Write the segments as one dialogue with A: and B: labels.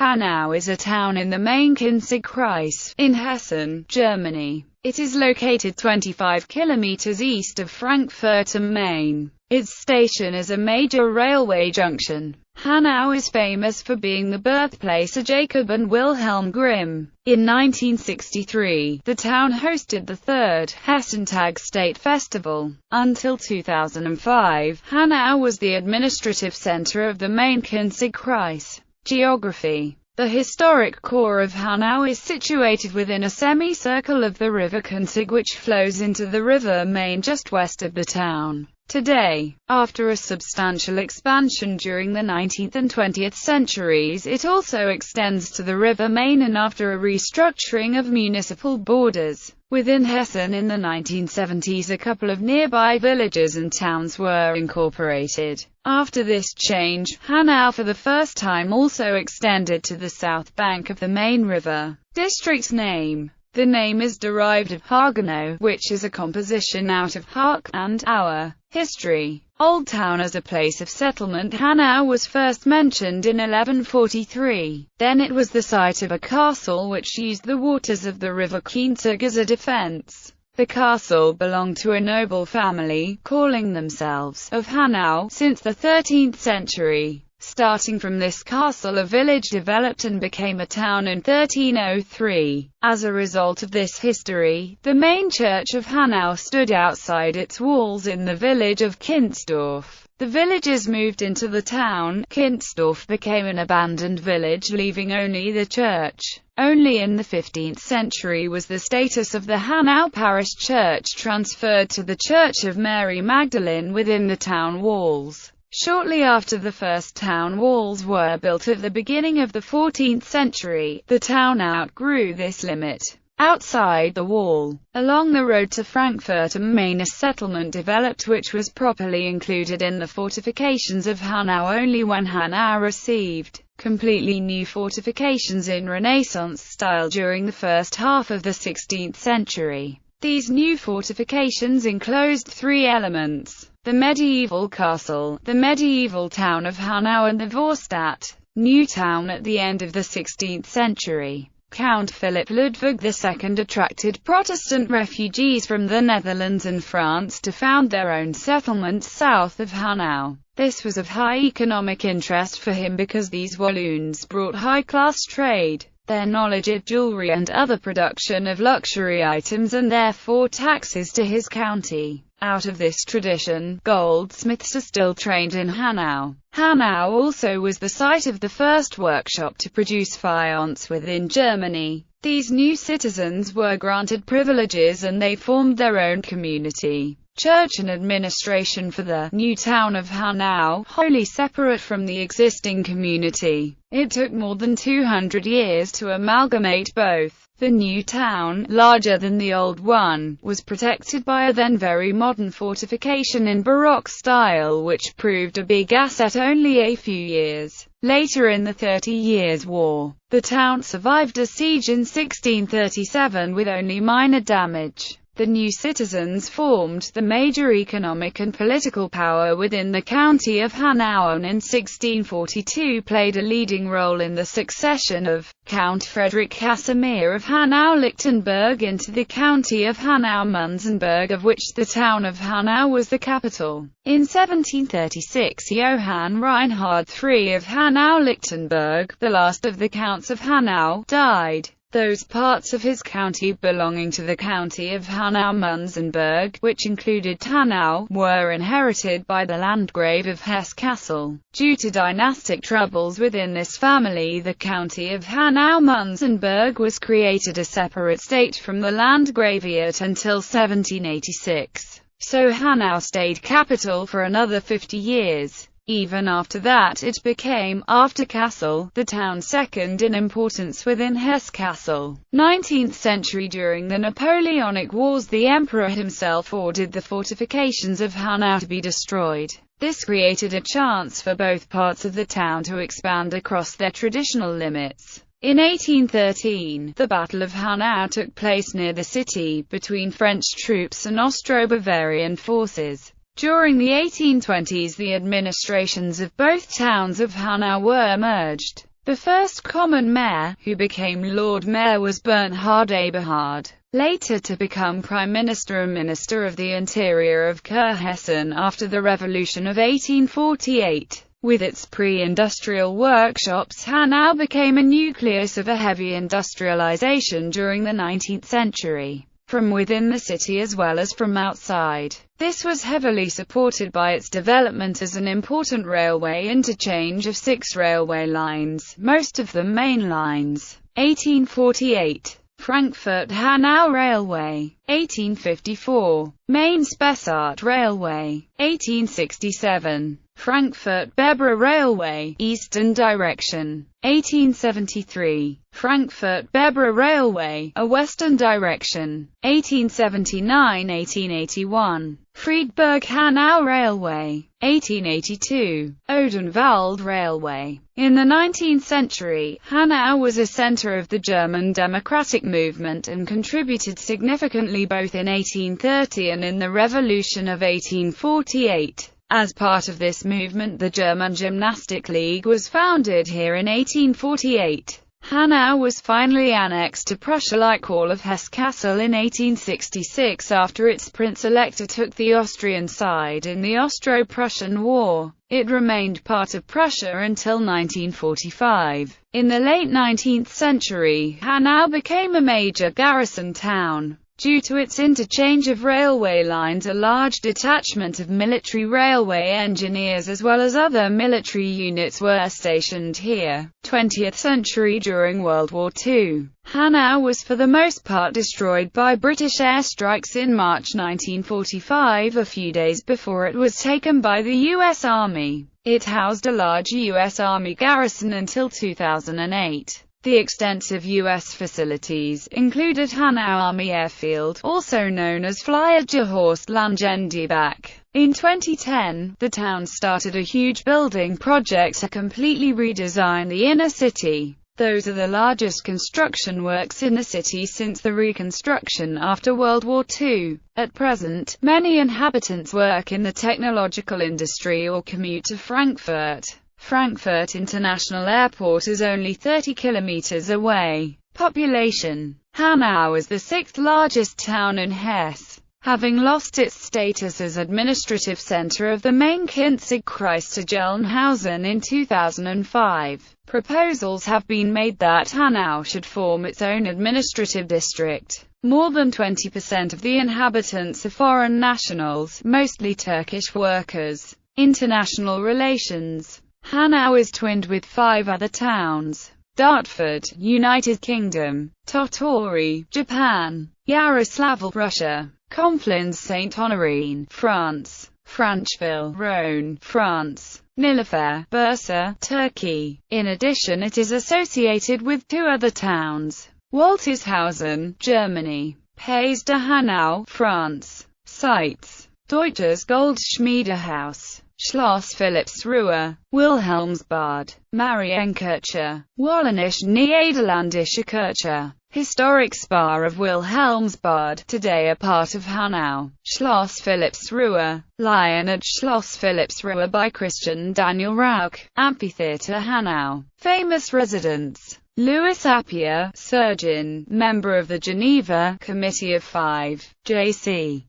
A: Hanau is a town in the Main-Kinzig-Kreis, in Hessen, Germany. It is located 25 kilometers east of Frankfurt am Main. Its station is a major railway junction. Hanau is famous for being the birthplace of Jacob and Wilhelm Grimm. In 1963, the town hosted the third Hessentag State Festival. Until 2005, Hanau was the administrative center of the Main-Kinzig-Kreis. Geography. The historic core of Hanau is situated within a semicircle of the river Kinzig, which flows into the river Main just west of the town. Today, after a substantial expansion during the 19th and 20th centuries, it also extends to the river Main, and after a restructuring of municipal borders within Hessen in the 1970s, a couple of nearby villages and towns were incorporated. After this change, Hanau for the first time also extended to the south bank of the Main River. District name. The name is derived of Hagenau, which is a composition out of Hach and Auer. History. Old Town as a place of settlement. Hanau was first mentioned in 1143. Then it was the site of a castle which used the waters of the river Kinzig as a defense. The castle belonged to a noble family, calling themselves of Hanau, since the 13th century. Starting from this castle, a village developed and became a town in 1303. As a result of this history, the main church of Hanau stood outside its walls in the village of Kinzdorf. The villagers moved into the town. Kinzdorf became an abandoned village, leaving only the church. Only in the 15th century was the status of the Hanau parish church transferred to the Church of Mary Magdalene within the town walls. Shortly after the first town walls were built at the beginning of the 14th century, the town outgrew this limit. Outside the wall, along the road to Frankfurt am Main, a settlement developed which was properly included in the fortifications of Hanau only when Hanau received completely new fortifications in Renaissance style during the first half of the 16th century. These new fortifications enclosed three elements: the medieval castle, the medieval town of Hanau, and the Vorstadt, new town at the end of the 16th century. Count Philip Ludwig II attracted Protestant refugees from the Netherlands and France to found their own settlements south of Hanau. This was of high economic interest for him because these Walloons brought high-class trade, their knowledge of jewelry and other production of luxury items, and therefore taxes to his county. Out of this tradition, goldsmiths are still trained in Hanau. Hanau also was the site of the first workshop to produce faience within Germany. These new citizens were granted privileges and they formed their own community, church and administration for the new town of Hanau, wholly separate from the existing community. It took more than 200 years to amalgamate both. The new town, larger than the old one, was protected by a then very modern fortification in Baroque style, which proved a big asset only a few years later in the 30 Years' War. The town survived a siege in 1637 with only minor damage. The new citizens formed the major economic and political power within the county of Hanau, and in 1642 played a leading role in the succession of Count Frederick Casimir of Hanau-Lichtenberg into the county of Hanau-Munzenberg, of which the town of Hanau was the capital. In 1736 Johann Reinhard III of Hanau-Lichtenberg, the last of the counts of Hanau, died. Those parts of his county belonging to the county of Hanau-Munzenberg, which included Hanau, were inherited by the Landgrave of Hesse-Kassel. Due to dynastic troubles within this family, the county of Hanau-Munzenberg was created a separate state from the Landgraviate until 1786. So Hanau stayed capital for another 50 years. Even after that it became, after Kassel, the town second in importance within Hesse-Kassel. 19th century. During the Napoleonic Wars, the emperor himself ordered the fortifications of Hanau to be destroyed. This created a chance for both parts of the town to expand across their traditional limits. In 1813, the Battle of Hanau took place near the city, between French troops and Austro-Bavarian forces. During the 1820s, the administrations of both towns of Hanau were merged. The first common mayor, who became Lord Mayor, was Bernhard Eberhard, later to become Prime Minister and Minister of the Interior of Kurhessen after the Revolution of 1848. With its pre-industrial workshops, Hanau became a nucleus of a heavy industrialization during the 19th century, from within the city as well as from outside. This was heavily supported by its development as an important railway interchange of 6 railway lines, most of them main lines. 1848. Frankfurt-Hanau Railway. 1854. Main-Spessart Railway. 1867. Frankfurt-Bebra Railway, eastern direction. 1873. Frankfurt-Bebra Railway, a western direction. 1879–1881. Friedberg-Hanau Railway. 1882. Odenwald Railway. In the 19th century, Hanau was a center of the German democratic movement and contributed significantly both in 1830 and in the Revolution of 1848. As part of this movement, the German Gymnastic League was founded here in 1848. Hanau was finally annexed to Prussia like all of Hesse-Kassel in 1866 after its Prince-Elector took the Austrian side in the Austro-Prussian War. It remained part of Prussia until 1945. In the late 19th century, Hanau became a major garrison town. Due to its interchange of railway lines, a large detachment of military railway engineers as well as other military units were stationed here. 20th century. During World War II, Hanau was for the most part destroyed by British airstrikes in March 1945, a few days before it was taken by the U.S. Army. It housed a large U.S. Army garrison until 2008. The extensive U.S. facilities included Hanau Army Airfield, also known as Flieger Horst Langendiebach. In 2010, the town started a huge building project to completely redesign the inner city. Those are the largest construction works in the city since the reconstruction after World War II. At present, many inhabitants work in the technological industry or commute to Frankfurt. Frankfurt International Airport is only 30 kilometers away. Population. Hanau is the 6th largest town in Hesse, having lost its status as administrative center of the Main-Kinzig-Kreis to Gelnhausen in 2005. Proposals have been made that Hanau should form its own administrative district. More than 20% of the inhabitants are foreign nationals, mostly Turkish workers. International relations. Hanau is twinned with 5 other towns: Dartford, United Kingdom; Tottori, Japan; Yaroslavl, Russia; Conflans Saint-Honorine, France; Francheville, Rhône, France; Nilüfer, Bursa, Turkey. In addition, it is associated with 2 other towns: Waltershausen, Germany; Pays de Hanau, France. Sites: Deutsches Goldschmiedehaus, Schloss Philippsruhe, Wilhelmsbad, Marienkirche, Wallenisch-Niederländische Kirche, Historic Spa of Wilhelmsbad, today a part of Hanau, Schloss Philippsruhe, Lion at Schloss Philippsruhe by Christian Daniel Rauch, Amphitheatre Hanau. Famous residents: Louis Appiah, surgeon, member of the Geneva Committee of 5. J.C.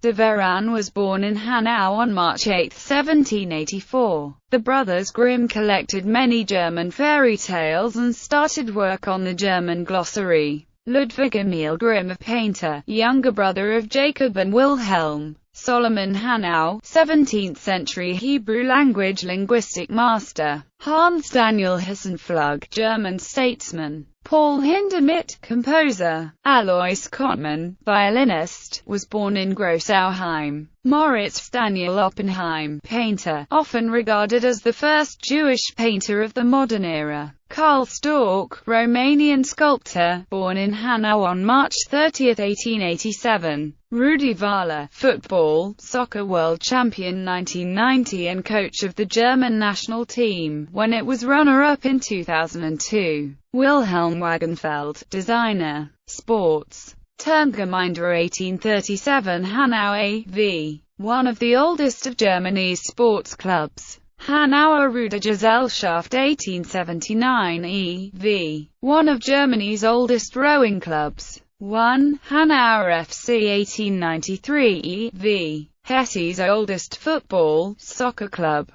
A: de Veran was born in Hanau on March 8, 1784. The brothers Grimm collected many German fairy tales and started work on the German glossary. Ludwig Emil Grimm, a painter, younger brother of Jacob and Wilhelm. Solomon Hanau, 17th century Hebrew language linguistic master. Hans Daniel Hessenflug, German statesman. Paul Hindemith, composer. Alois Kottmann, violinist, was born in Grossauheim. Moritz Daniel Oppenheim, painter, often regarded as the first Jewish painter of the modern era. Karl Storck, Romanian sculptor, born in Hanau on March 30, 1887. Rudi Völler, football, soccer world champion 1990 and coach of the German national team, when it was runner-up in 2002. Wilhelm Wagenfeld, designer. Sports. Turngemeinde 1837 Hanau a.v. one of the oldest of Germany's sports clubs. Hanau Rudergesellschaft 1879 e.V. One of Germany's oldest rowing clubs. 1. Hanau FC 1893 e.V. Hesse's oldest football, soccer club.